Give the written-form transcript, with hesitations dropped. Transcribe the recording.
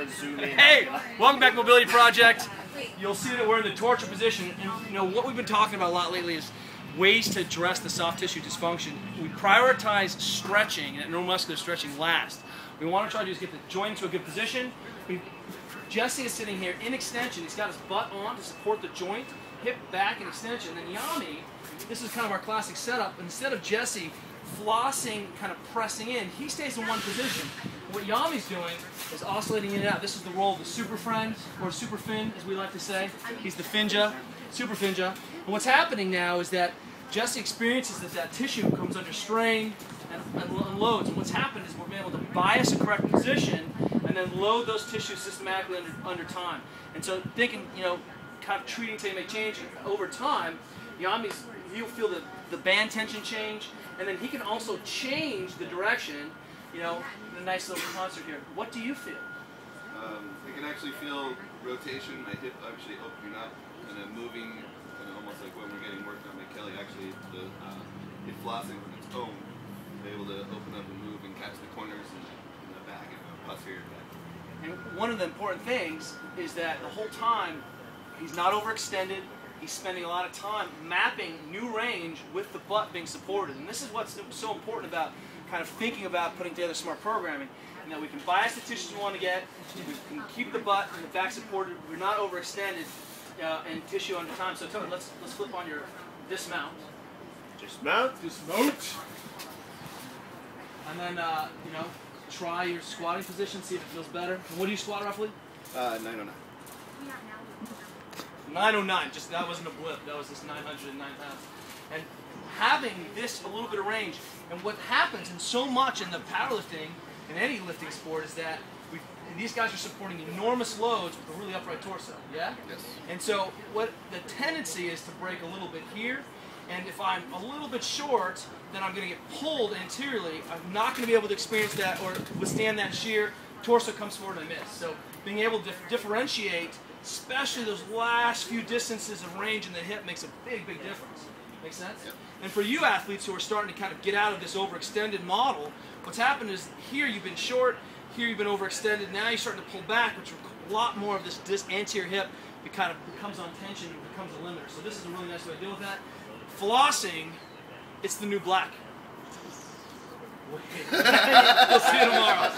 Hey, welcome back to Mobility Project. You'll see that we're in the torture position, and you know what we've been talking about a lot lately is ways to address the soft tissue dysfunction. We prioritize stretching and neuromuscular stretching last. We want to try to just get the joint into a good position. Jesse is sitting here in extension. He's got his butt on to support the joint, hip back in extension. And Yami, this is kind of our classic setup. Instead of Jesse flossing, kind of pressing in, he stays in one position. What Yami's doing is oscillating in and out. This is the role of the super friend, or super fin, as we like to say. He's the finja, super finja. And what's happening now is that Jesse experiences that tissue comes under strain and loads. And what's happened is we've been able to bias a correct position and then load those tissues systematically under time. And so thinking, you know, kind of treating till you make change over time, Yami's, you'll feel the band tension change, and then he can also change the direction, you know, in a nice little concert here. What do you feel? I can actually feel rotation, my hip actually opening up, and then moving, kind of almost like when we're getting work on Kelly, actually the hip flossing on its own, be able to open up and move and catch the corners in the back and posterior back. And one of the important things is that the whole time he's not overextended. He's spending a lot of time mapping new range with the butt being supported. And this is what's so important about kind of thinking about putting together smart programming. And that we can bias the tissues we want to get, we can keep the butt and the back supported, we're not overextended and tissue under time. So Tony, let's flip on your dismount. Dismount. Dismount. And then, you know, try your squatting position, see if it feels better. And what do you squat roughly? 909. 909, just that wasn't a blip, that was just 909 pounds. And having this a little bit of range, and what happens in so much in the powerlifting, in any lifting sport, is that these guys are supporting enormous loads with a really upright torso, yeah? Yes. And so what the tendency is to break a little bit here, and if I'm a little bit short, then I'm going to get pulled anteriorly. I'm not going to be able to experience that or withstand that shear. Torso comes forward and I miss. So being able to differentiate, especially those last few distances of range in the hip, makes a big, big difference. Make sense? Yep. And for you athletes who are starting to kind of get out of this overextended model, what's happened is here you've been short, here you've been overextended, now you're starting to pull back, which a lot more of this anterior hip kind of becomes on tension and becomes a limiter. So this is a really nice way to deal with that. Flossing, it's the new black. You'll see you tomorrow.